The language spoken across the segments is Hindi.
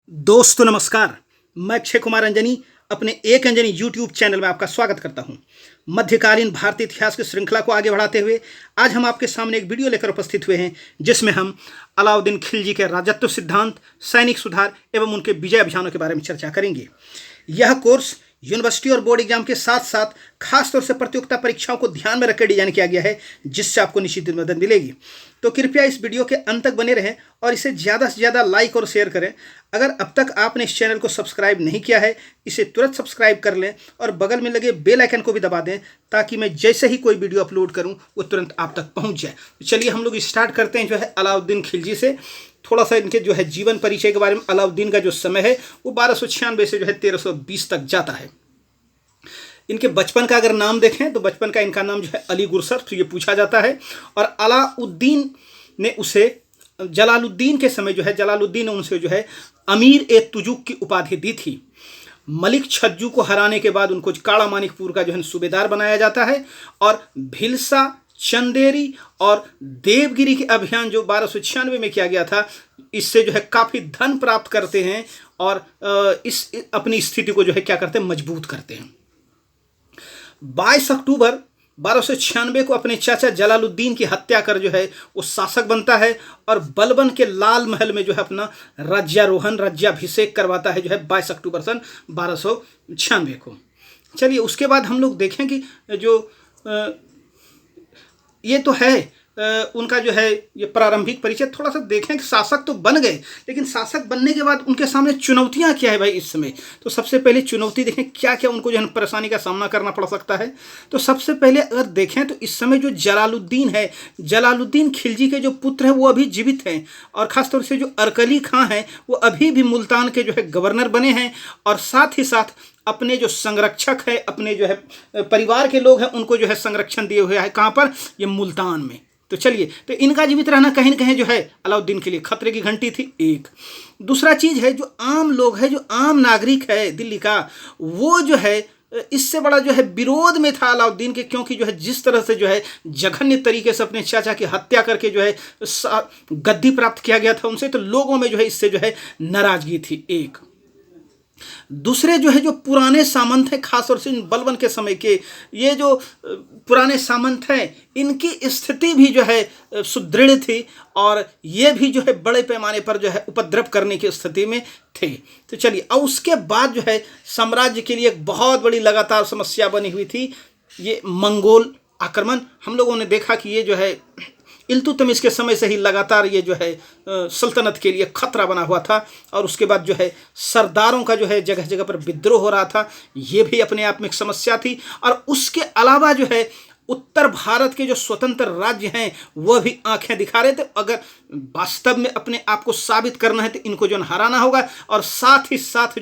दोस्तों नमस्कार। मैं अक्षय कुमार अंजनी अपने एक अंजनी यूट्यूब चैनल में आपका स्वागत करता हूं। मध्यकालीन भारतीय इतिहास की श्रृंखला को आगे बढ़ाते हुए आज हम आपके सामने एक वीडियो लेकर उपस्थित हुए हैं, जिसमें हम अलाउद्दीन खिलजी के राजत्व सिद्धांत, सैनिक सुधार एवं उनके विजय अभियानों के बारे में चर्चा करेंगे। यह कोर्स यूनिवर्सिटी और बोर्ड एग्जाम के साथ साथ खासतौर से प्रतियोगिता परीक्षाओं को ध्यान में रखकर डिजाइन किया गया है, जिससे आपको निश्चित मदद मिलेगी। तो कृपया इस वीडियो के अंत तक बने रहें और इसे ज़्यादा से ज़्यादा लाइक और शेयर करें। अगर अब तक आपने इस चैनल को सब्सक्राइब नहीं किया है, इसे तुरंत सब्सक्राइब कर लें और बगल में लगे बेल आइकन को भी दबा दें, ताकि मैं जैसे ही कोई वीडियो अपलोड करूं वो तुरंत आप तक पहुंच जाए। तो चलिए हम लोग स्टार्ट करते हैं अलाउद्दीन खिलजी से। थोड़ा सा इनके जीवन परिचय के बारे में। अलाउद्दीन का जो समय है वो 1296 से 1320 तक जाता है। इनके बचपन का अगर नाम देखें तो बचपन का इनका नाम अली गुरसर, तो ये पूछा जाता है। और अलाउद्दीन ने उसे जलालुद्दीन के समय जलालुद्दीन ने उनसे अमीर ए तुजुक की उपाधि दी थी। मलिक छज्जू को हराने के बाद उनको काड़ा मानिकपुर का सूबेदार बनाया जाता है और भिलसा, चंदेरी और देवगिरी के अभियान जो 1296 में किया गया था, इससे काफ़ी धन प्राप्त करते हैं और इस अपनी स्थिति को क्या करते हैं, मजबूत करते हैं। 22 अक्टूबर 1296 को अपने चाचा जलालुद्दीन की हत्या कर वो शासक बनता है और बलबन के लाल महल में अपना राज्याभिषेक करवाता है 22 अक्टूबर सन 1296 को। चलिए उसके बाद हम लोग देखें कि ये तो है उनका ये प्रारंभिक परिचय। थोड़ा सा देखें कि शासक तो बन गए, लेकिन शासक बनने के बाद उनके सामने चुनौतियां क्या है भाई इस समय। तो सबसे पहले चुनौती देखें क्या क्या उनको परेशानी का सामना करना पड़ सकता है। तो सबसे पहले अगर देखें तो इस समय जो जलालुद्दीन है, जलालुद्दीन खिलजी के जो पुत्र हैं वो अभी जीवित हैं, और ख़ासतौर से जो अरकली खां हैं वो अभी भी मुल्तान के गवर्नर बने हैं, और साथ ही साथ अपने जो संरक्षक है, अपने परिवार के लोग हैं, उनको संरक्षण दिए हुए है। कहाँ पर? ये मुल्तान में। तो चलिए, तो इनका जीवित रहना कहीं न कहीं अलाउद्दीन के लिए खतरे की घंटी थी। एक दूसरा चीज़ है, जो आम लोग है, जो आम नागरिक है दिल्ली का, वो इससे बड़ा विरोध में था अलाउद्दीन के, क्योंकि जिस तरह से जघन्य तरीके से अपने चाचा की हत्या करके गद्दी प्राप्त किया गया था उनसे, तो लोगों में इससे नाराजगी थी। एक दूसरे जो पुराने सामंत हैं, खासतौर से बलबन के समय के, ये जो पुराने सामंत हैं, इनकी स्थिति भी सुदृढ़ थी और ये भी बड़े पैमाने पर उपद्रव करने की स्थिति में थे। तो चलिए, और उसके बाद साम्राज्य के लिए एक बहुत बड़ी लगातार समस्या बनी हुई थी, ये मंगोल आक्रमण। हम लोगों ने देखा कि ये इल्तुतमिश के समय से ही लगातार ये सल्तनत के लिए खतरा बना हुआ था, और उसके बाद सरदारों का जगह जगह पर विद्रोह हो रहा था। ये भी अपने आप में एक समस्या थी। और उसके अलावा उत्तर भारत के जो स्वतंत्र राज्य हैं वह भी आंखें दिखा रहे थे। अगर वास्तव में अपने आप को साबित करना है तो इनको हराना होगा, और साथ ही साथ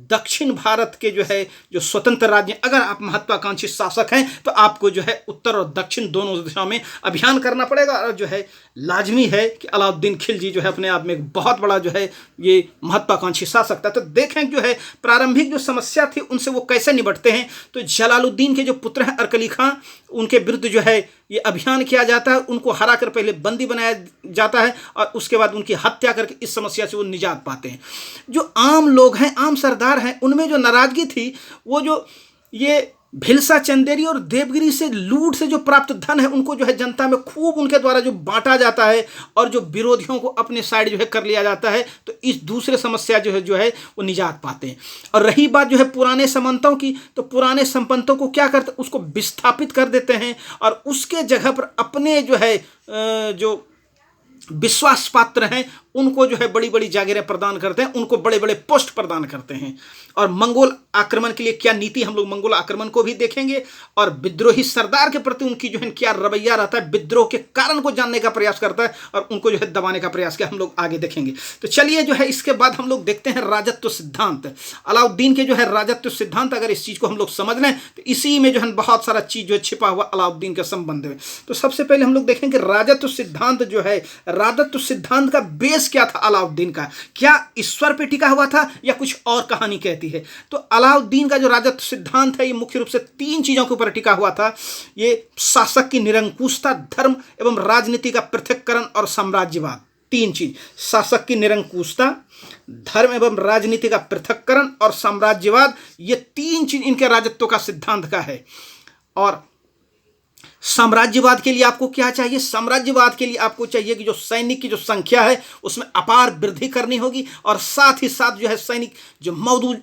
दक्षिण भारत के जो स्वतंत्र राज्य, अगर आप महत्वाकांक्षी शासक हैं तो आपको उत्तर और दक्षिण दोनों दिशा में अभियान करना पड़ेगा। और लाजमी है कि अलाउद्दीन खिलजी अपने आप में एक बहुत बड़ा ये महत्वाकांक्षी शासक था। तो देखें प्रारंभिक जो समस्या थी उनसे वो कैसे निपटते हैं। तो जलालुद्दीन के जो पुत्र हैं अरकली खां, उनके विरुद्ध ये अभियान किया जाता है, उनको हरा कर पहले बंदी बनाया जाता है और उसके बाद उनकी हत्या करके इस समस्या से वो निजात पाते हैं। जो आम लोग हैं, आम सरदार हैं, उनमें जो नाराजगी थी, वो ये भिलसा, चंदेरी और देवगिरी से लूट से जो प्राप्त धन है उनको जनता में खूब उनके द्वारा बांटा जाता है, और जो विरोधियों को अपने साइड कर लिया जाता है। तो इस दूसरे समस्या वो निजात पाते हैं। और रही बात पुराने सामंतों की, तो पुराने संपत्तों को क्या करते, उसको विस्थापित कर देते हैं और उसके जगह पर अपने जो विश्वास पात्र हैं उनको बड़ी बड़ी जागीरें प्रदान करते हैं, उनको बड़े बड़े पोस्ट प्रदान करते हैं। और मंगोल आक्रमण के लिए क्या नीति, हम लोग मंगोल आक्रमण को भी देखेंगे, और विद्रोही सरदार के प्रति उनकी क्या रवैया रहता है, विद्रोह के कारण को जानने का प्रयास करता है और उनको दबाने का प्रयास किया, हम लोग आगे देखेंगे। तो चलिए इसके बाद हम लोग देखते हैं राजत्व सिद्धांत। अलाउद्दीन के राजत्व सिद्धांत, अगर इस चीज़ को हम लोग समझ लें तो इसी में बहुत सारा चीज़ छिपा हुआ अलाउद्दीन के संबंध में। तो सबसे पहले हम लोग देखेंगे राजत्व सिद्धांत राजत्व सिद्धांत का बेस क्या था अलाउद्दीन का। क्या ईश्वर पे टिका हुआ था या कुछ और कहानी कहती है। तो अलाउद्दीन का जो राजत्व सिद्धांत है ये मुख्य रूप से 3 चीजों के ऊपर टिका हुआ था। ये शासक की निरंकुशता, धर्म एवं राजनीति का पृथक्करण और साम्राज्यवाद। तीन चीज, शासक की निरंकुशता, धर्म एवं राजनीति का पृथक्करण और साम्राज्यवाद, ये तीन चीज इनके राजत्व का सिद्धांत का है। और साम्राज्यवाद के लिए आपको क्या चाहिए? साम्राज्यवाद के लिए आपको चाहिए कि जो सैनिक की जो संख्या है उसमें अपार वृद्धि करनी होगी, और साथ ही साथ जो है सैनिक जो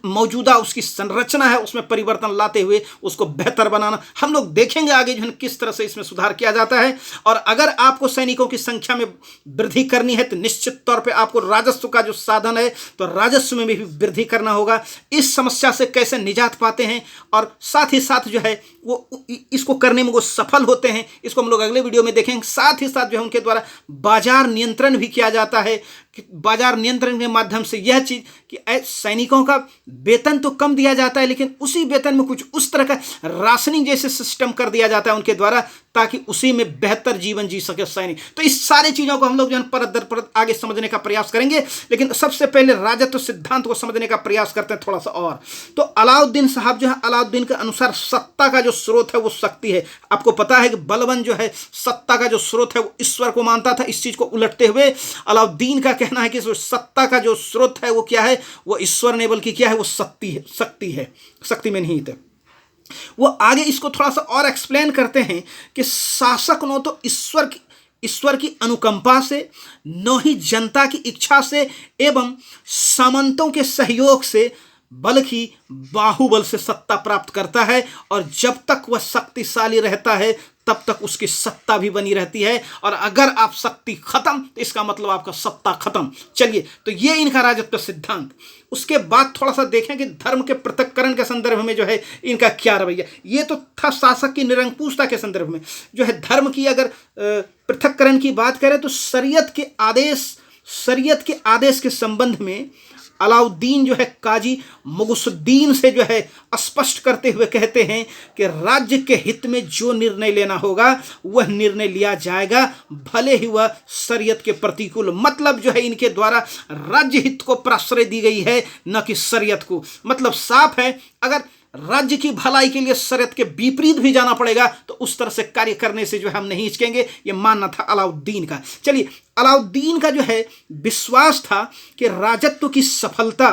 मौजूदा उसकी संरचना है उसमें परिवर्तन लाते हुए उसको बेहतर बनाना। हम लोग देखेंगे आगे जो है किस तरह से इसमें सुधार किया जाता है। और अगर आपको सैनिकों की संख्या में वृद्धि करनी है तो निश्चित तौर पर आपको राजस्व का जो साधन है तो राजस्व में भी वृद्धि करना होगा। इस समस्या से कैसे निजात पाते हैं और साथ ही साथ जो है वो इसको करने में वो सफल होते हैं, इसको हम लोग अगले वीडियो में देखेंगे। साथ ही साथ जो है उनके द्वारा बाजार नियंत्रण भी किया जाता है कि बाजार नियंत्रण के माध्यम से यह चीज कि सैनिकों का वेतन तो कम दिया जाता है लेकिन उसी वेतन में कुछ उस तरह का राशनिंग जैसे सिस्टम कर दिया जाता है उनके द्वारा, ताकि उसी में बेहतर जीवन जी सके सैनिक। तो इस सारी चीजों को हम लोग जो है परत दर परत आगे समझने का प्रयास करेंगे, लेकिन सबसे पहले राजत्व सिद्धांत को समझने का प्रयास करते हैं थोड़ा सा। और तो अलाउद्दीन साहब जो है, अलाउद्दीन के अनुसार सत्ता का जो स्रोत है वो शक्ति है। आपको पता है कि बलबन जो है सत्ता का जो स्रोत है वो ईश्वर को मानता था। इस चीज को उलटते हुए अलाउद्दीन का कहना है कि सत्ता का जो स्रोत है वो क्या है, वो ईश्वर ने बल्कि क्या है, वो शक्ति है, शक्ति में निहित है। वो आगे इसको थोड़ा सा और एक्सप्लेन करते हैं कि शासक न तो ईश्वर की अनुकंपा से, न ही जनता की इच्छा से एवं सामंतों के सहयोग से, बल्कि बाहुबल से सत्ता प्राप्त करता है। और जब तक वह शक्तिशाली रहता है तब तक उसकी सत्ता भी बनी रहती है, और अगर आप शक्ति खत्म तो इसका मतलब आपका सत्ता खत्म। चलिए, तो ये इनका राजत्व सिद्धांत। उसके बाद थोड़ा सा देखें कि धर्म के पृथक्करण के संदर्भ में जो है इनका क्या रवैया। ये तो था शासक की निरंकुशता के संदर्भ में। जो है धर्म की अगर पृथक्करण की बात करें तो शरीयत के आदेश के संबंध में अलाउद्दीन जो है काजी मुगुसुद्दीन से जो है स्पष्ट करते हुए कहते हैं कि राज्य के हित में जो निर्णय लेना होगा वह निर्णय लिया जाएगा, भले ही वह शरीयत के प्रतिकूल। मतलब जो है इनके द्वारा राज्य हित को प्रश्रय दी गई है, न कि शरीयत को। मतलब साफ है, अगर राज्य की भलाई के लिए शरीयत के विपरीत भी जाना पड़ेगा तो उस तरह से कार्य करने से जो है हम नहीं हिचकेंगे। ये मानना था अलाउद्दीन का। चलिए, अलाउद्दीन का जो है विश्वास था कि राजत्व की सफलता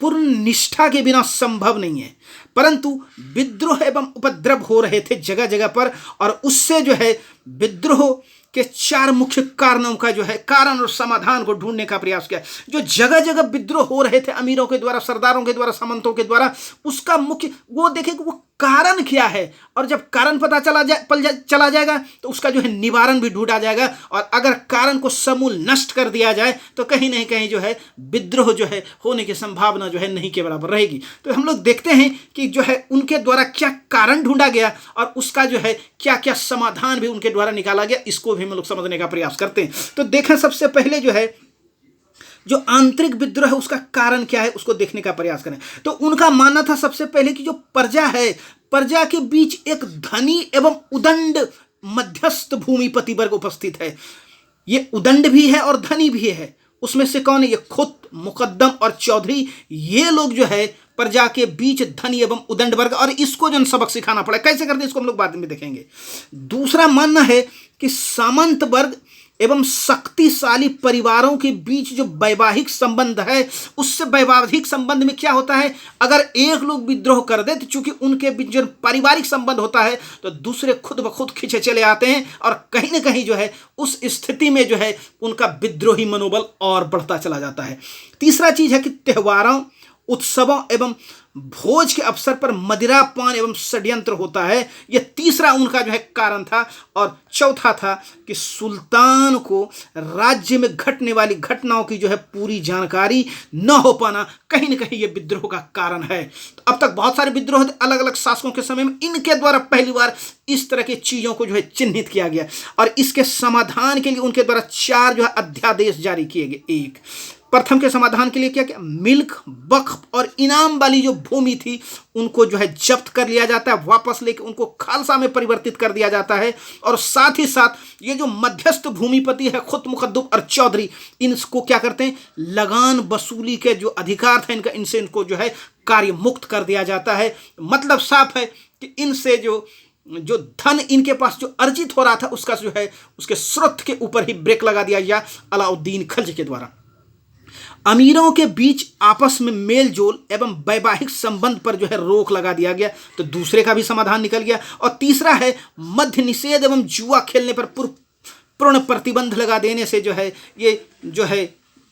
पूर्ण निष्ठा के बिना संभव नहीं है, परंतु विद्रोह एवं उपद्रव हो रहे थे जगह जगह पर, और उससे जो है विद्रोह के चार मुख्य कारणों का जो है कारण और समाधान को ढूंढने का प्रयास किया। जो जगह जगह विद्रोह हो रहे थे अमीरों के द्वारा, सरदारों के द्वारा, सामंतों के द्वारा, उसका मुख्य वो देखें कि वो कारण क्या है, और जब कारण पता चला जाएगा तो उसका जो है निवारण भी ढूंढा जाएगा। और अगर कारण को समूल नष्ट कर दिया जाए तो कहीं नहीं कहीं जो है विद्रोह जो है होने की संभावना जो है नहीं के बराबर रहेगी। तो हम लोग देखते हैं कि जो है उनके द्वारा क्या कारण ढूंढा गया और उसका जो है क्या क्या समाधान भी उनके द्वारा निकाला गया, इसको भी हम लोग समझने का प्रयास करते हैं। तो देखें, सबसे पहले जो है जो आंतरिक विद्रोह है उसका कारण क्या है उसको देखने का प्रयास करें। तो उनका मानना था सबसे पहले कि जो प्रजा है, प्रजा के बीच एक धनी एवं उदंड मध्यस्थ भूमिपति वर्ग उपस्थित है। ये उदंड भी है और धनी भी है। उसमें से कौन है? ये खुद, मुकद्दम और चौधरी, ये लोग जो है प्रजा के बीच धनी एवं उदंड वर्ग, और इसको जो सबक सिखाना पड़ा। कैसे करते हैं इसको हम लोग बाद में देखेंगे। दूसरा मानना है कि सामंत वर्ग एवं शक्तिशाली परिवारों के बीच जो वैवाहिक संबंध है, उससे वैवाहिक संबंध में क्या होता है, अगर एक लोग विद्रोह कर दे तो चूंकि उनके बीच जो पारिवारिक संबंध होता है तो दूसरे खुद ब खुद खींचे चले आते हैं, और कहीं ना कहीं जो है उस स्थिति में जो है उनका विद्रोही मनोबल और बढ़ता चला जाता है। तीसरा चीज है कि त्योहारों, उत्सवों एवं भोज के अवसर पर मदिरापान एवं षड्यंत्र होता है। यह तीसरा उनका जो है कारण था। और चौथा था कि सुल्तान को राज्य में घटने वाली घटनाओं की जो है पूरी जानकारी न हो पाना कहीं न कहीं यह विद्रोह का कारण है। तो अब तक बहुत सारे विद्रोह अलग अलग शासकों के समय में, इनके द्वारा पहली बार इस तरह की चीजों को जो है चिन्हित किया गया, और इसके समाधान के लिए उनके द्वारा 4 जो है अध्यादेश जारी किए गए। एक प्रथम के समाधान के लिए क्या क्या, मिल्क, वक्फ और इनाम वाली जो भूमि थी उनको जो है जब्त कर लिया जाता है, वापस लेके उनको खालसा में परिवर्तित कर दिया जाता है। और साथ ही साथ ये जो मध्यस्थ भूमिपति है, खुद, मुकद्दम और चौधरी, इनको क्या करते हैं, लगान वसूली के जो अधिकार थे इनका, इनसे इनको जो है कार्य मुक्त कर दिया जाता है। मतलब साफ है कि इनसे जो जो धन इनके पास जो अर्जित हो रहा था उसका जो है उसके स्रोत के ऊपर ही ब्रेक लगा दिया गया अलाउद्दीन खिलजी के द्वारा। अमीरों के बीच आपस में मेल जोल एवं वैवाहिक संबंध पर जो है रोक लगा दिया गया, तो दूसरे का भी समाधान निकल गया। और तीसरा है मद्य निषेध एवं जुआ खेलने पर पूर्ण प्रतिबंध लगा देने से जो है ये जो है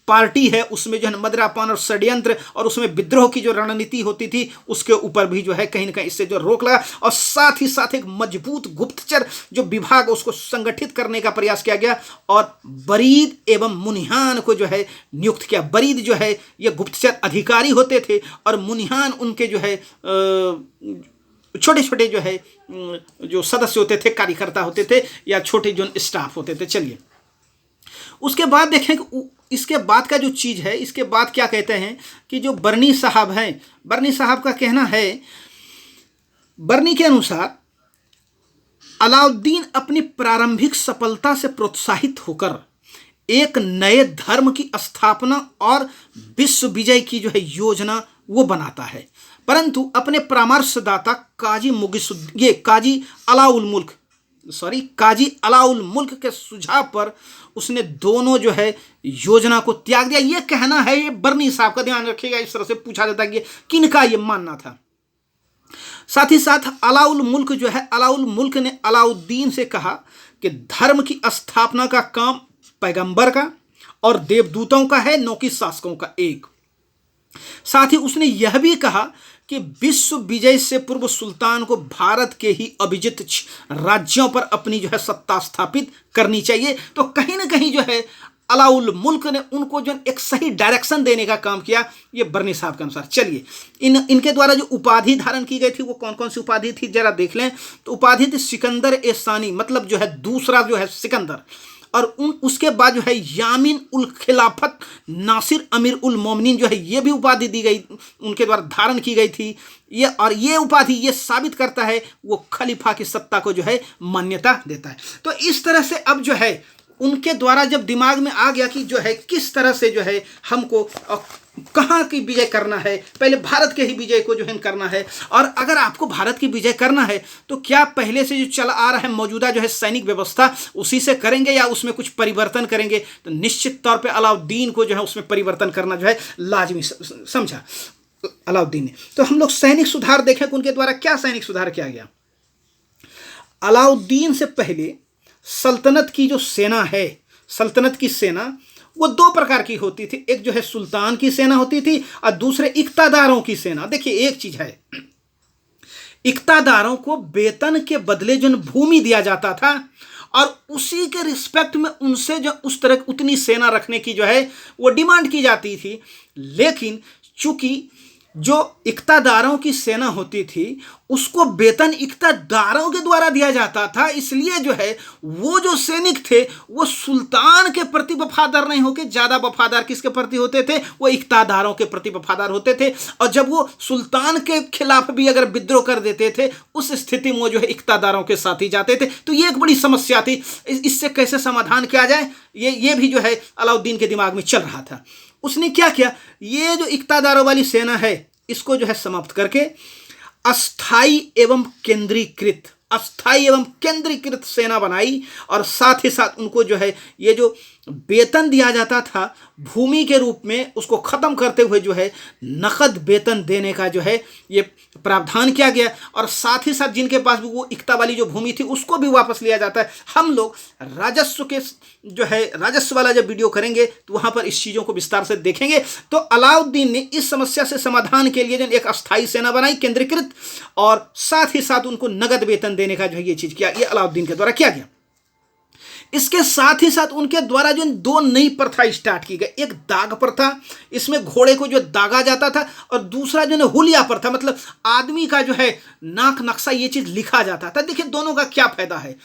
पार्टी है उसमें जो है मदिरापान और षड्यंत्र और उसमें विद्रोह की जो रणनीति होती थी उसके ऊपर भी जो है कहीं ना कहीं इससे जो रोक लगा। और साथ ही साथ एक मजबूत गुप्तचर जो विभाग उसको संगठित करने का प्रयास किया गया और बरीद एवं मुनिहान को जो है नियुक्त किया। बरीद जो है ये गुप्तचर अधिकारी होते थे और मुनिहान उनके जो है छोटे छोटे जो है जो सदस्य होते थे, कार्यकर्ता होते थे या छोटे जो स्टाफ होते थे। चलिए उसके बाद देखें कि इसके बाद का जो चीज़ है, इसके बाद क्या कहते हैं कि जो बर्नी साहब हैं, बर्नी साहब का कहना है, बर्नी के अनुसार अलाउद्दीन अपनी प्रारंभिक सफलता से प्रोत्साहित होकर एक नए धर्म की स्थापना और विश्व विजय की जो है योजना वो बनाता है, परंतु अपने परामर्शदाता काजी अलाउल मुल्क के सुझाव पर उसने दोनों जो है योजना को त्याग दिया। ये कहना है ये बर्नी साहब का, ध्यान रखिएगा, इस तरह से पूछा जाता है कि किनका ये मानना था। साथ ही साथ अलाउल मुल्क ने अलाउद्दीन से कहा कि धर्म की स्थापना का काम पैगंबर का और देवदूतों का है, न कि शासकों का एक। साथ ही उसने यह भी कहा कि विश्व विजय से पूर्व सुल्तान को भारत के ही अभिजित राज्यों पर अपनी जो है सत्ता स्थापित करनी चाहिए। तो कहीं ना कहीं जो है अलाउल मुल्क ने उनको जो एक सही डायरेक्शन देने का काम किया, ये बर्नी साहब के अनुसार। चलिए इनके द्वारा जो उपाधि धारण की गई थी वो कौन कौन सी उपाधि थी जरा देख लें। तो उपाधि थी सिकंदर ए सानी, मतलब जो है दूसरा जो है सिकंदर, और उसके बाद जो है यामीन उल खिलाफत नासिर अमीर उल मोमिनीन जो है ये भी उपाधि दी गई, उनके द्वारा धारण की गई थी ये। और ये उपाधि ये साबित करता है वो खलीफा की सत्ता को जो है मान्यता देता है। तो इस तरह से अब जो है उनके द्वारा जब दिमाग में आ गया कि जो है किस तरह से जो है हमको कहाँ की विजय करना है, पहले भारत के ही विजय को जो है करना है। और अगर आपको भारत की विजय करना है तो क्या पहले से जो चला आ रहा है मौजूदा जो है सैनिक व्यवस्था उसी से करेंगे या उसमें कुछ परिवर्तन करेंगे? तो निश्चित तौर पे अलाउद्दीन को जो है उसमें परिवर्तन करना जो है लाजमी समझा अलाउद्दीन ने। तो हम लोग सैनिक सुधार देखें कि उनके द्वारा क्या सैनिक सुधार किया गया। अलाउद्दीन से पहले सल्तनत की जो सेना है, सल्तनत की सेना वो दो प्रकार की होती थी। एक जो है सुल्तान की सेना होती थी और दूसरे इक्तादारों की सेना। देखिए एक चीज है, इक्तादारों को वेतन के बदले जो भूमि दिया जाता था और उसी के रिस्पेक्ट में उनसे जो उस तरह उतनी सेना रखने की जो है वो डिमांड की जाती थी। लेकिन चूंकि जो इक्तादारों की सेना होती थी उसको वेतन इक्तादारों के द्वारा दिया जाता था, इसलिए जो है वो जो सैनिक थे वो सुल्तान के प्रति वफादार नहीं होकर ज़्यादा वफादार किसके प्रति होते थे? वो इक्तादारों के प्रति वफादार होते थे। और जब वो सुल्तान के खिलाफ भी अगर विद्रोह कर देते थे उस स्थिति में वो जो है इक्तादारों के साथ ही जाते थे। तो ये एक बड़ी समस्या थी, इससे कैसे समाधान किया जाए ये भी जो है अलाउद्दीन के दिमाग में चल रहा था। उसने क्या किया, ये जो इक्तादारों वाली सेना है इसको जो है समाप्त करके अस्थाई एवं केंद्रीकृत सेना बनाई। और साथ ही साथ उनको जो है ये जो वेतन दिया जाता था भूमि के रूप में उसको ख़त्म करते हुए जो है नकद वेतन देने का जो है ये प्रावधान किया गया। और साथ ही साथ जिनके पास भी वो इक्ता वाली जो भूमि थी उसको भी वापस लिया जाता है। हम लोग राजस्व के जो है राजस्व वाला जब वीडियो करेंगे तो वहाँ पर इस चीज़ों को विस्तार से देखेंगे। तो अलाउद्दीन ने इस समस्या से समाधान के लिए जो एक अस्थायी सेना बनाई केंद्रीकृत, और साथ ही साथ उनको नगद वेतन देने का जो है ये चीज़ किया, ये अलाउद्दीन के द्वारा किया गया। इसके साथ ही साथ उनके द्वारा जो दो नई प्रथा स्टार्ट की गई, एक दाग प्रथा, इसमें घोड़े को जो दागा जाता था, और दूसरा जो है हुलिया प्रथा, मतलब आदमी का जो है नाक नक्शा ये चीज़ लिखा जाता था। देखिए दोनों का क्या फायदा है।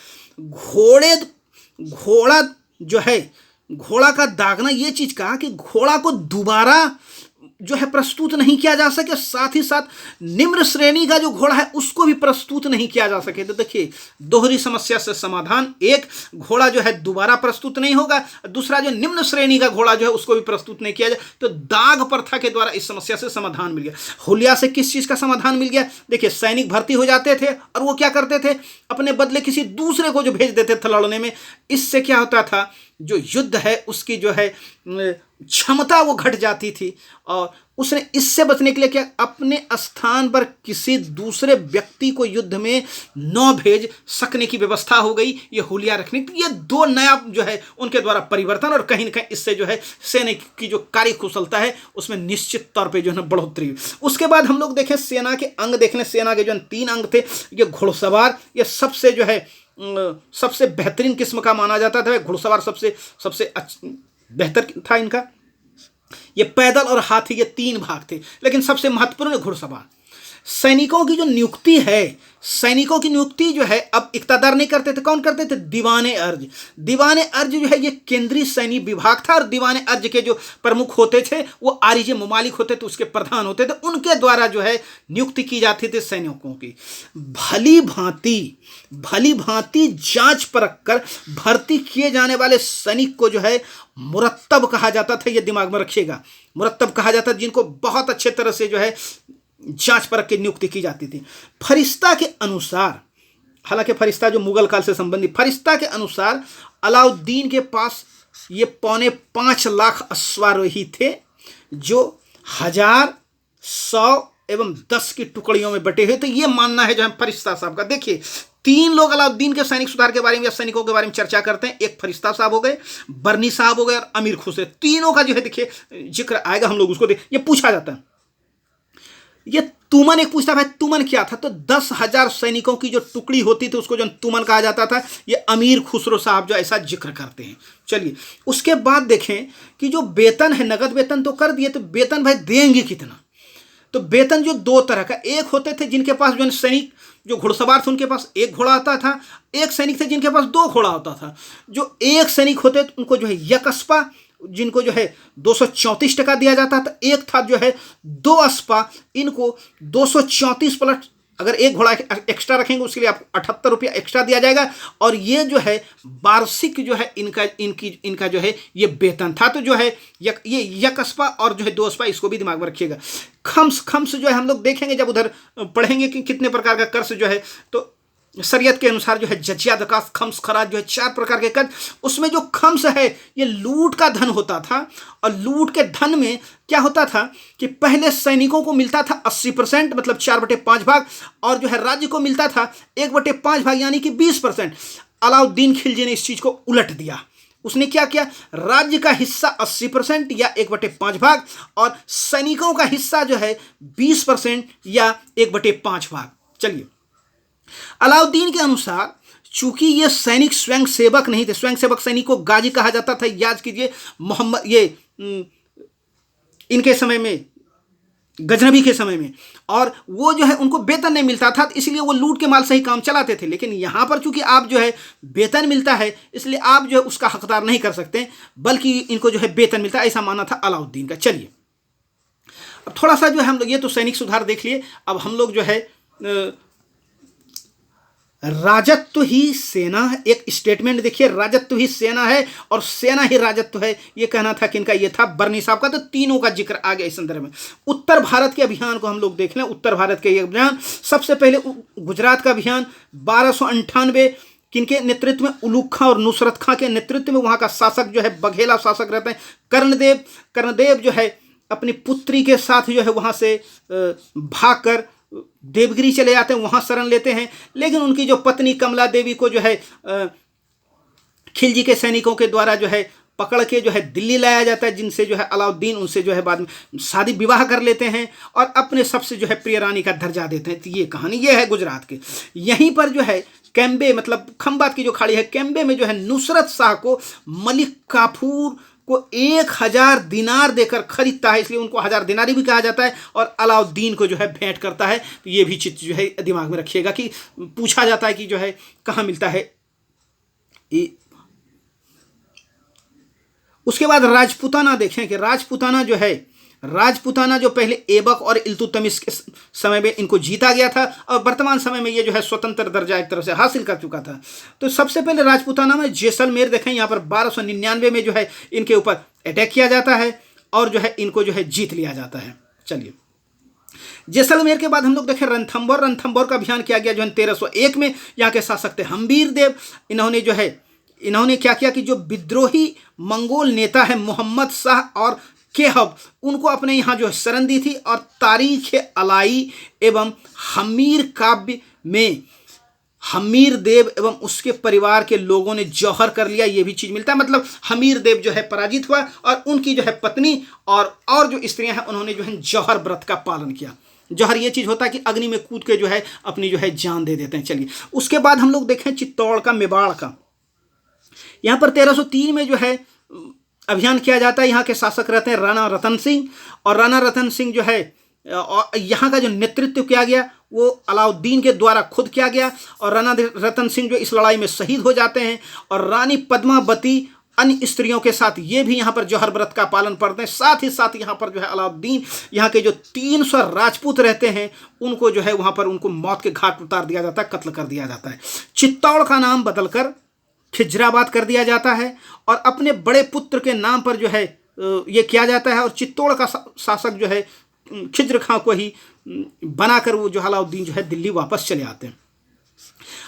घोड़ा जो है घोड़ा का दागना ये चीज़ कहा कि घोड़ा को दोबारा जो है प्रस्तुत नहीं किया जा सके, साथ ही साथ निम्न श्रेणी का जो घोड़ा है उसको भी प्रस्तुत नहीं किया जा सके। तो देखिए दोहरी समस्या से समाधान, एक घोड़ा जो है दोबारा प्रस्तुत नहीं होगा, दूसरा जो निम्न श्रेणी का घोड़ा जो है उसको भी प्रस्तुत नहीं किया जाए। तो दाग प्रथा के द्वारा इस समस्या से समाधान मिल गया। हुलिया से किस चीज का समाधान मिल गया? देखिए सैनिक भर्ती हो जाते थे और वो क्या करते थे, अपने बदले किसी दूसरे को जो भेज देते थे लड़ने में। इससे क्या होता था, जो युद्ध है उसकी जो है क्षमता वो घट जाती थी। और उसने इससे बचने के लिए क्या, अपने स्थान पर किसी दूसरे व्यक्ति को युद्ध में न भेज सकने की व्यवस्था हो गई, ये हुलिया रखने। ये दो नया जो है उनके द्वारा परिवर्तन, और कहीं ना कहीं इससे जो है सैनिक की जो कार्य कुशलता है उसमें निश्चित तौर पे जो है बढ़ोतरी। उसके बाद हम लोग देखें सेना के अंग देख लें। सेना के जो 3 अंग थे, ये घुड़सवार, ये सबसे जो है सबसे बेहतरीन किस्म का माना जाता था। घुड़सवार सबसे बेहतर था इनका। ये पैदल और हाथी, ये 3 भाग थे, लेकिन सबसे महत्वपूर्ण घुड़सवार। सैनिकों की जो नियुक्ति है, सैनिकों की नियुक्ति जो है अब इक्तादार नहीं करते थे, कौन करते थे? दीवाने अर्ज। दीवाने अर्ज जो है ये केंद्रीय सैनिक विभाग था, और दीवाने अर्ज के जो प्रमुख होते थे वो आरिज ममालिक होते थे, उसके प्रधान होते थे। उनके द्वारा जो है नियुक्ति की जाती थी सैनिकों की। भली भांति जांच परख कर भर्ती किए जाने वाले सैनिक को जो है मुरत्तब कहा जाता था। ये दिमाग में रखिएगा, मुरत्तब कहा जाता था, जिनको बहुत अच्छे तरह से जो है जांच परख की नियुक्ति की जाती थी। फरिश्ता के अनुसार, हालांकि फरिश्ता जो मुगल काल से संबंधित, फरिश्ता के अनुसार अलाउद्दीन के पास ये 4.25 लाख अश्वारोही थे, जो 1000, 100 एवं 10 की टुकड़ियों में बटे हुए। तो ये मानना है जो है फरिश्ता साहब का। देखिए 3 लोग अलाउद्दीन के सैनिक सुधार के बारे में या सैनिकों के बारे में चर्चा करते हैं। एक फरिश्ता साहब हो गए, बर्नी साहब हो गए और अमीर खुसरो। तीनों का जो है देखिए जिक्र आएगा, हम लोग उसको ये पूछा जाता है। ये तुमन एक पूछता है, तुमन क्या था? तो 10,000 सैनिकों की जो टुकड़ी होती थी उसको जो तुमन कहा जाता था। ये अमीर खुसरो साहब जो ऐसा जिक्र करते हैं। चलिए उसके बाद देखें कि जो वेतन है, नगद वेतन तो कर दिए, तो वेतन भाई देंगे कितना? तो वेतन जो 2 तरह का, एक होते थे जिनके पास जो सैनिक जो घुड़सवार थे उनके पास 1 घोड़ा आता था, एक सैनिक थे जिनके पास 2 घोड़ा होता था। जो एक सैनिक होते थे उनको जो है यकस्पा, जिनको जो है 234 टका दिया जाता था। एक था जो है 2 अस्पा, इनको 234 प्लस, अगर 1 घोड़ा एक्स्ट्रा रखेंगे उसके लिए आपको 78 रुपया एक्स्ट्रा दिया जाएगा। और ये जो है वार्षिक जो है इनका जो है ये वेतन था। तो जो है ये यकस्पा और जो है 2 अस्पा, इसको भी दिमाग में रखिएगा। खम्स जो है हम लोग देखेंगे जब उधर पढ़ेंगे कि कितने प्रकार का कर्ज जो है। तो शरीयत के अनुसार जो है जजिया, दकास, खम्स, खराज जो है 4 प्रकार के कर्ज। उसमें जो खम्स है ये लूट का धन होता था, और लूट के धन में क्या होता था कि पहले सैनिकों को मिलता था 80%, मतलब 4/5 भाग, और जो है राज्य को मिलता था 1/5 भाग, यानी कि 20%। अलाउद्दीन खिलजी ने इस चीज को उलट दिया। उसने क्या किया, राज्य का हिस्सा 80% या 1/5 भाग, और सैनिकों का हिस्सा जो है 20% या 1/5 भाग। चलिए अलाउद्दीन के अनुसार चूंकि ये सैनिक स्वयं सेवक नहीं थे, स्वयं सेवक सैनिक को गाजी कहा जाता था। याद कीजिए मोहम्मद ये इनके समय में, गजनबी के समय में, और वो जो है उनको वेतन नहीं मिलता था, इसलिए वो लूट के माल से ही काम चलाते थे। लेकिन यहाँ पर चूंकि आप जो है वेतन मिलता है, इसलिए आप जो है उसका हकदार नहीं कर सकते, बल्कि इनको जो है वेतन मिलता है, ऐसा माना था अलाउद्दीन का। चलिए अब थोड़ा सा जो है हम लोग, ये तो सैनिक सुधार देख लिए, अब हम लोग जो है राजत्व ही सेना है। एक स्टेटमेंट देखिए, राजत्व ही सेना है और सेना ही राजत्व है, ये कहना था किनका? ये था बर्नी साहब का। तो तीनों का जिक्र आ गया इस संदर्भ में। उत्तर भारत के अभियान को हम लोग देख लें। उत्तर भारत के ये अभियान, सबसे पहले गुजरात का अभियान 1298 किनके नेतृत्व में? उलूग खां और नुसरत खां के नेतृत्व में। वहां का शासक जो है बघेला शासक रहते हैं, कर्णदेव। कर्णदेव जो है अपनी पुत्री के साथ जो है वहां से भागकर देवगिरी चले जाते हैं, वहां शरण लेते हैं। लेकिन उनकी जो पत्नी कमला देवी को जो है खिलजी के सैनिकों के द्वारा जो है पकड़ के जो है दिल्ली लाया जाता है, जिनसे जो है अलाउद्दीन उनसे जो है बाद में शादी विवाह कर लेते हैं और अपने सबसे जो है प्रिय रानी का दर्जा देते हैं। तो ये कहानी ये है गुजरात के। यहीं पर जो है कैम्बे, मतलब खंबात की जो खाड़ी है, कैम्बे में जो है नुसरत शाह को मलिक काफूर को 1000 दिनार देकर खरीदता है, इसलिए उनको 1000 दिनारी भी कहा जाता है, और अलाउद्दीन को जो है भेंट करता है। तो ये भी चित्र जो है दिमाग में रखिएगा कि पूछा जाता है कि जो है कहाँ मिलता है। उसके बाद राजपूताना देखें कि राजपूताना जो है राजपूताना जो पहले ऐबक और इल्तुतमिश के समय में इनको जीता गया था और वर्तमान समय में ये जो है स्वतंत्र दर्जा एक तरह से हासिल कर चुका था। तो सबसे पहले राजपूताना में जैसलमेर देखें, यहाँ पर 1299 में जो है इनके ऊपर अटैक किया जाता है और जो है इनको जो है जीत लिया जाता है। चलिए, जैसलमेर के बाद हम लोग देखें रणथंभौर का अभियान किया गया जो है 1301 में। यहाँ के शासक थे हम्बीर देव। इन्होंने क्या किया कि जो विद्रोही मंगोल नेता है मोहम्मद शाह और केहब, उनको अपने यहाँ जो शरण दी थी और तारीख अलाई एवं हमीर काव्य में हमीर देव एवं उसके परिवार के लोगों ने जौहर कर लिया, ये भी चीज़ मिलता है। मतलब हमीर देव जो है पराजित हुआ और उनकी जो है पत्नी और जो स्त्रियां हैं उन्होंने जो है जौहर व्रत का पालन किया। जौहर ये चीज़ होता है कि अग्नि में कूद के जो है अपनी जो है जान दे देते हैं। चलिए, उसके बाद हम लोग देखें चित्तौड़ का, मेवाड़ का। यहाँ पर 1303 में जो है अभियान किया जाता है। यहाँ के शासक रहते हैं राणा रतन सिंह, और राणा रतन सिंह जो है यहाँ का जो नेतृत्व किया गया वो अलाउद्दीन के द्वारा खुद किया गया, और राणा रतन सिंह जो इस लड़ाई में शहीद हो जाते हैं। और रानी पद्मावती अन्य स्त्रियों के साथ ये भी यहाँ पर जौहर व्रत का पालन करते हैं। साथ ही साथ यहाँ पर जो है अलाउद्दीन यहाँ के जो 300 राजपूत रहते हैं उनको जो है वहाँ पर उनको मौत के घाट उतार दिया जाता है, कत्ल कर दिया जाता है। चित्तौड़ का नाम बदलकर खिजराबाद कर दिया जाता है और अपने बड़े पुत्र के नाम पर जो है ये किया जाता है। और चित्तौड़ का शासक जो है खिज्र खां को ही बनाकर वो जो अलाउद्दीन जो है दिल्ली वापस चले आते हैं।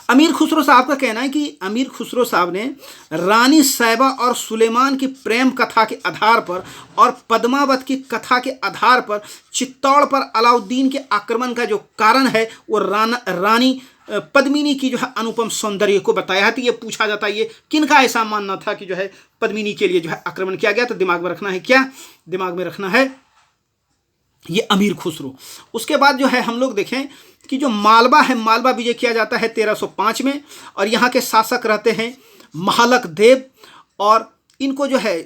अमीर खुसरो साहब का कहना है कि अमीर खुसरो साहब ने रानी साहिबा और सुलेमान की प्रेम कथा के आधार पर और पद्मावत की कथा के आधार पर चित्तौड़ पर अलाउद्दीन के आक्रमण का जो कारण है वो रानी पद्मिनी की जो है अनुपम सौंदर्य को बताया है। तो ये पूछा जाता है ये किनका ऐसा मानना था कि जो है पद्मिनी के लिए जो है आक्रमण किया गया। तो दिमाग में रखना है, क्या दिमाग में रखना है, ये अमीर खुसरो। उसके बाद जो है हम लोग देखें कि जो मालवा है, मालवा विजय किया जाता है 1305 में, और यहाँ के शासक रहते हैं महालक देव, और इनको जो है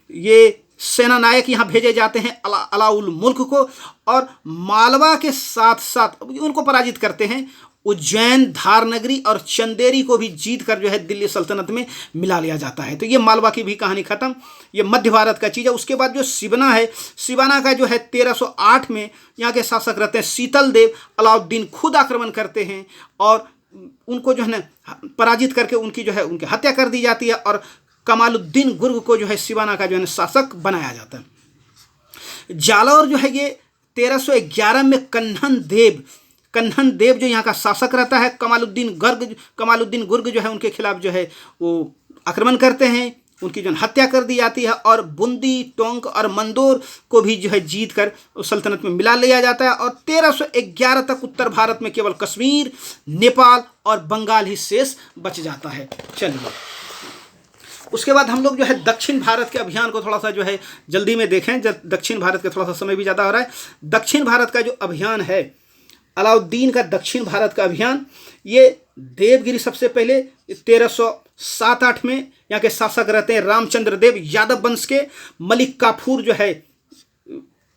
ये सेना नायक यहाँ भेजे जाते हैं अलाउल मुल्क को, और मालवा के साथ साथ उनको पराजित करते हैं। उज्जैन, धारनगरी और चंदेरी को भी जीत कर जो है दिल्ली सल्तनत में मिला लिया जाता है। तो ये मालवा की भी कहानी खत्म, ये मध्य भारत का चीज़ है। उसके बाद जो सिबना है, सिबाना का जो है 1308 में यहाँ के शासक रहते हैं शीतल देव। अलाउद्दीन खुद आक्रमण करते हैं और उनको जो है ना पराजित करके उनकी हत्या कर दी जाती है, और कमालुद्दीन गुर्ग को जो है सिबाना का जो है शासक बनाया जाता है। जालौर जो है ये 1311 में कन्हन देव जो यहाँ का शासक रहता है। कमालुद्दीन गुर्ग जो है उनके खिलाफ जो है वो आक्रमण करते हैं, उनकी जो हत्या कर दी जाती है, और बूंदी, टोंक और मंदोर को भी जो है जीत कर सल्तनत में मिला लिया जाता है। और 1311 तक उत्तर भारत में केवल कश्मीर, नेपाल और बंगाल ही शेष बच जाता है। चलिए, उसके बाद हम लोग जो है दक्षिण भारत के अभियान को थोड़ा सा जो है जल्दी में देखें, दक्षिण भारत का थोड़ा सा समय भी ज़्यादा हो रहा है। दक्षिण भारत का जो अभियान है, अलाउद्दीन का दक्षिण भारत का अभियान, ये देवगिरी सबसे पहले 1307-8 में यहाँ के शासक रहते हैं रामचंद्र देव, यादव वंश के। मलिक काफूर जो है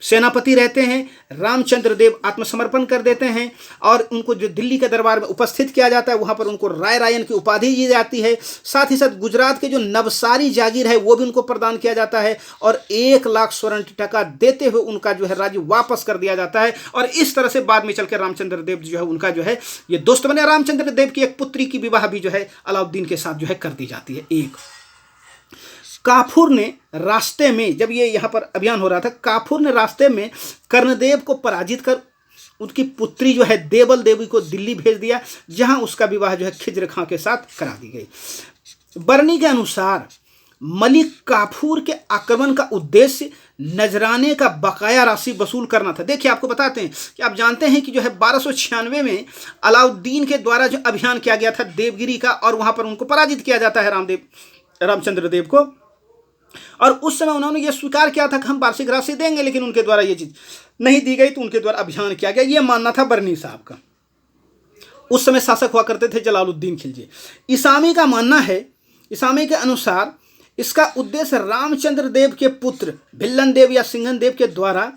सेनापति रहते हैं। रामचंद्र देव आत्मसमर्पण कर देते हैं और उनको जो दिल्ली के दरबार में उपस्थित किया जाता है, वहाँ पर उनको राय रायन की उपाधि दी जाती है। साथ ही साथ गुजरात के जो नवसारी जागीर है वो भी उनको प्रदान किया जाता है, और 1 लाख स्वर्ण टका देते हुए उनका जो है राज्य वापस कर दिया जाता है। और इस तरह से बाद में चलकर रामचंद्र देव जो है उनका जो है ये दोस्त बने। रामचंद्र देव की एक पुत्री की विवाह भी जो है अलाउद्दीन के साथ जो है कर दी जाती है। एक काफूर ने रास्ते में, जब ये यहाँ पर अभियान हो रहा था, काफूर ने रास्ते में कर्णदेव को पराजित कर उनकी पुत्री जो है देवल देवी को दिल्ली भेज दिया, जहाँ उसका विवाह जो है खिज्र खां के साथ करा दी गई। बरनी के अनुसार मलिक काफूर के आक्रमण का उद्देश्य नजराने का बकाया राशि वसूल करना था। देखिए, आपको बताते हैं कि आप जानते हैं कि जो है 1296 में अलाउद्दीन के द्वारा जो अभियान किया गया था देवगिरी का, और वहाँ पर उनको पराजित किया जाता है रामचंद्र देव को। और उस समय उन्होंने ये स्वीकार किया था कि हम वार्षिक राशि देंगे, लेकिन उनके द्वारा ये चीज़ नहीं दी गई, तो उनके द्वारा अभियान किया गया। ये मानना था बरनी साहब का। उस समय शासक हुआ करते थे जलालुद्दीन खिलजी। इसामी का मानना है, इसामी के अनुसार इसका उद्देश्य रामचंद्र देव के पुत्र भिल्लन देव या सिंघन देव के द्वारा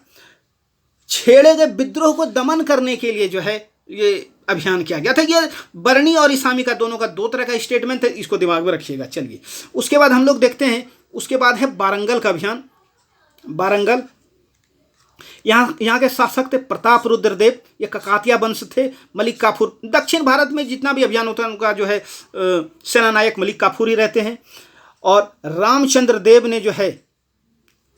छेड़े गए विद्रोह को दमन करने के लिए जो है ये अभियान किया गया था। ये बरनी और इसामी का दोनों का 2 तरह का स्टेटमेंट है, इसको दिमाग में रखिएगा। चलिए, उसके बाद हम लोग देखते हैं, उसके बाद है वारंगल का अभियान। वारंगल यहाँ के शासक थे प्रताप रुद्रदेव, ये ककातिया वंश थे। मलिक काफूर, दक्षिण भारत में जितना भी अभियान होता है उनका जो है सेना नायक मलिक काफूर ही रहते हैं। और रामचंद्र देव ने जो है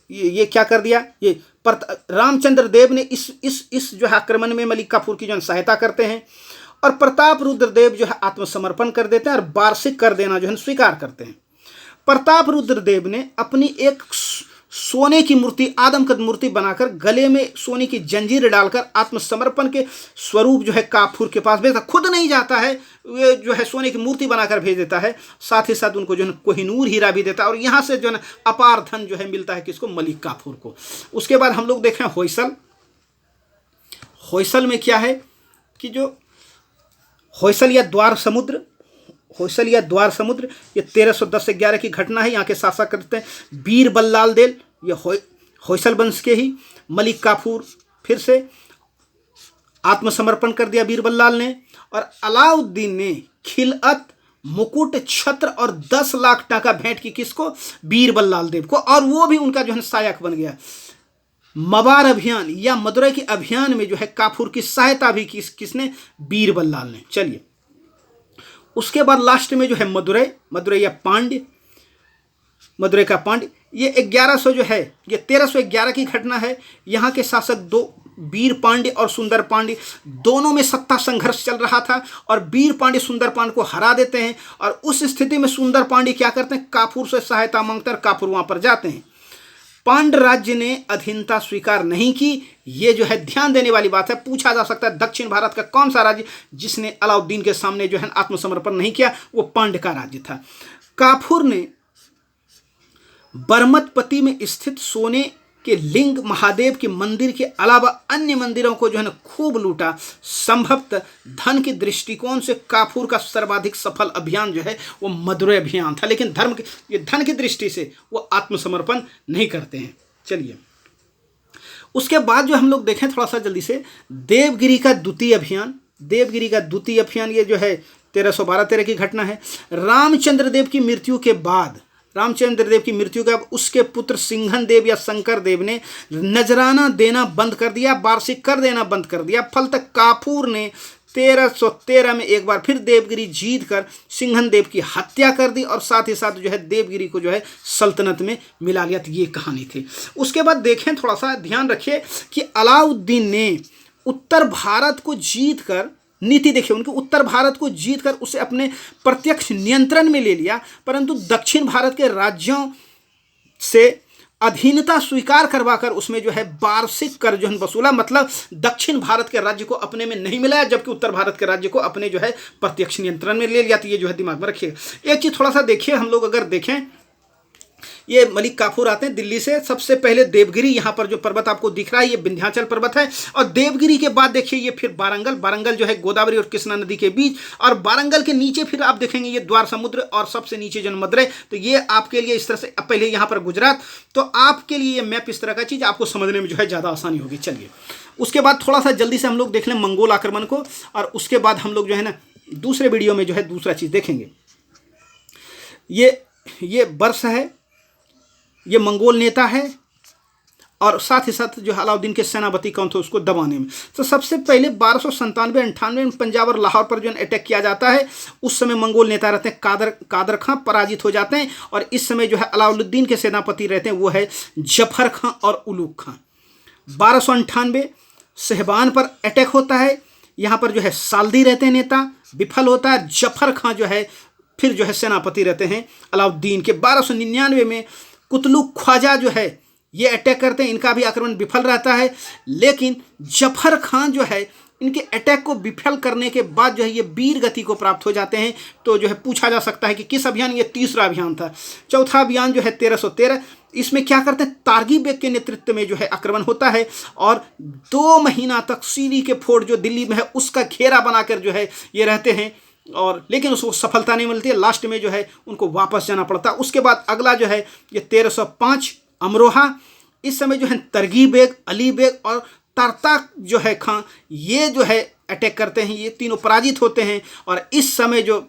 ये क्या कर दिया, ये रामचंद्र देव ने इस जो है आक्रमण में मलिक काफूर की जो है सहायता करते हैं। और प्रताप रुद्रदेव जो है आत्मसमर्पण कर देते हैं और वार्षिक कर देना जो है स्वीकार करते हैं। प्रताप रुद्रदेव ने अपनी एक सोने की मूर्ति, आदमकद मूर्ति बनाकर गले में सोने की जंजीर डालकर आत्मसमर्पण के स्वरूप जो है काफूर के पास भेजता। खुद नहीं जाता है, वे जो है सोने की मूर्ति बनाकर भेज देता है। साथ ही साथ उनको जो है कोहिनूर हीरा भी देता है और यहाँ से जो है अपार धन जो है मिलता है किसको, मलिक काफूर को। उसके बाद हम लोग देखें होयसल। होयसल में क्या है कि जो होयसल या द्वार समुद्र, होयसल या द्वार समुद्र, ये 1310 से 11 की घटना है। यहाँ के शासक करते हैं बीर बल्लाल देल, ये होयसल वंश के ही। मलिक काफूर फिर से आत्मसमर्पण कर दिया बीरबल्लाल ने। और अलाउद्दीन ने खिलअत, मुकुट, छत्र और 10 लाख टाका भेंट की किसको, बीरबल्लाल देव को। और वो भी उनका जो है सहायक बन गया। मवार अभियान या मदुरै के अभियान में जो है काफूर की सहायता भी किसने, बीरबल्लाल ने। चलिए उसके बाद लास्ट में जो है मदुरै या पांड्य, मदुरै का पांड्य, ये 1100 जो है ये 1311 की घटना है। यहाँ के शासक दो वीर पांड्य और सुंदर पांड्य, दोनों में सत्ता संघर्ष चल रहा था और वीर पांड्य सुंदर पांड्य को हरा देते हैं। और उस स्थिति में सुंदर पांड्य क्या करते हैं, काफूर से सहायता मांगकर काफूर वहां पर जाते हैं। पांड्य राज्य ने अधीनता स्वीकार नहीं की। ये जो है ध्यान देने वाली बात है, पूछा जा सकता है दक्षिण भारत का कौन सा राज्य जिसने अलाउद्दीन के सामने जो है आत्मसमर्पण नहीं किया, वो पांड्य का राज्य था। काफूर ने बरमतपति में स्थित सोने के लिंग महादेव के मंदिर के अलावा अन्य मंदिरों को जो है ना खूब लूटा। संभवतः धन के दृष्टिकोण से काफूर का सर्वाधिक सफल अभियान जो है वो मदुरै अभियान था, लेकिन धन की दृष्टि से वो आत्मसमर्पण नहीं करते हैं। चलिए उसके बाद जो हम लोग देखें थोड़ा सा जल्दी से, देवगिरी का द्वितीय अभियान। देवगिरी का द्वितीय अभियान ये जो है 1312-13 की घटना है। रामचंद्र देव की मृत्यु के बाद उसके पुत्र सिंघन देव या शंकर देव ने नजराना देना बंद कर दिया, वार्षिक कर देना बंद कर दिया। फलतः काफूर ने 1313 में एक बार फिर देवगिरी जीत कर सिंघन देव की हत्या कर दी और साथ ही साथ जो है देवगिरी को जो है सल्तनत में मिला लिया। तो ये कहानी थी। उसके बाद देखें, थोड़ा सा ध्यान रखिए कि अलाउद्दीन ने उत्तर भारत को जीत कर, नीति देखिए उनके, उत्तर भारत को जीतकर उसे अपने प्रत्यक्ष नियंत्रण में ले लिया, परंतु दक्षिण भारत के राज्यों से अधीनता स्वीकार करवाकर उसमें जो है वार्षिक कर जो है वसूला। मतलब दक्षिण भारत के राज्य को अपने में नहीं मिलाया, जबकि उत्तर भारत के राज्य को अपने जो है प्रत्यक्ष नियंत्रण में ले लिया। तो ये जो है दिमाग में रखिएगा। एक चीज थोड़ा सा देखिए, हम लोग अगर देखें, ये मलिक काफूर आते हैं दिल्ली से। सबसे पहले देवगिरी, यहाँ पर जो पर्वत आपको दिख रहा है ये विंध्याचल पर्वत है। और देवगिरी के बाद देखिए ये फिर वारंगल जो है गोदावरी और कृष्णा नदी के बीच, और वारंगल के नीचे फिर आप देखेंगे ये द्वार समुद्र और सबसे नीचे जो मदुरै। तो ये आपके लिए इस तरह से, पहले यहाँ पर गुजरात, तो आपके लिए ये मैप इस तरह का चीज़ आपको समझने में जो है ज़्यादा आसानी होगी। चलिए उसके बाद थोड़ा सा जल्दी से हम लोग देख लें मंगोल आक्रमण को, और उसके बाद हम लोग जो है ना दूसरे वीडियो में जो है दूसरा चीज़ देखेंगे। ये वर्ष है, ये मंगोल नेता है और साथ ही साथ जो अलाउद्दीन के सेनापति कौन थे उसको दबाने में। तो सबसे पहले 1297-98 में पंजाब और लाहौर पर जो अटैक किया जाता है। उस समय मंगोल नेता रहते हैं कादर खां, पराजित हो जाते हैं। और इस समय जो है अलाउद्दीन के सेनापति रहते हैं वो है जफर खां और उलूग खां। 1298 सहबान पर अटैक होता है। यहाँ पर जो है साल्दी रहते हैं नेता, विफल होता है। जफर खां जो है फिर जो है सेनापति रहते हैं अलाउद्दीन के। 1299 में कुतलुक ख्वाजा जो है ये अटैक करते हैं, इनका भी आक्रमण विफल रहता है। लेकिन जफर खान जो है इनके अटैक को विफल करने के बाद जो है ये वीर गति को प्राप्त हो जाते हैं। तो जो है पूछा जा सकता है कि किस अभियान, ये तीसरा अभियान था। चौथा अभियान जो है 1313, इसमें क्या करते हैं, तारगी बेग के नेतृत्व में जो है आक्रमण होता है और 2 महीना तक सीरी के फोर्ट जो दिल्ली में है उसका घेरा बनाकर जो है ये रहते हैं, और लेकिन उसको सफलता नहीं मिलती है। लास्ट में जो है उनको वापस जाना पड़ता है। उसके बाद अगला जो है ये 1305 अमरोहा। इस समय जो है तरगी बेग, अली बेग और तरताक जो है खां, ये जो है अटैक करते हैं। ये तीनों पराजित होते हैं और इस समय जो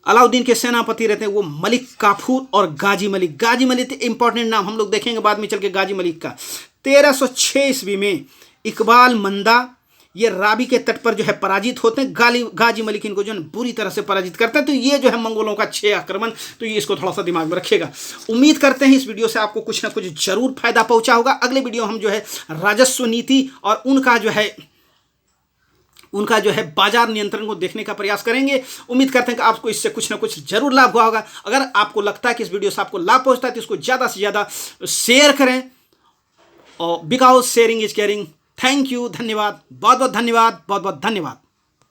अलाउद्दीन के सेनापति रहते हैं वो मलिक काफूर और गाजी मलिक। गाजी मलिक इंपॉर्टेंट नाम, हम लोग देखेंगे बाद में चल के गाजी मलिक का। 1306 ईस्वी में इकबाल मंदा ये रावी के तट पर जो है पराजित होते हैं। गाजी मलिक इनको जो है बुरी तरह से पराजित करते हैं। तो ये जो है मंगोलों का 6 आक्रमण, तो ये इसको थोड़ा सा दिमाग में रखिएगा। उम्मीद करते हैं इस वीडियो से आपको कुछ ना कुछ जरूर फायदा पहुंचा होगा। अगले वीडियो हम जो है राजस्व नीति और उनका जो है बाजार नियंत्रण को देखने का प्रयास करेंगे। उम्मीद करते हैं कि आपको इससे कुछ ना कुछ जरूर लाभ हुआ होगा। अगर आपको लगता है कि इस वीडियो से आपको लाभ पहुंचता है तो इसको ज़्यादा से ज़्यादा शेयर करें, और because sharing is caring. Thank you, धन्यवाद, बहुत बहुत धन्यवाद, बहुत बहुत धन्यवाद।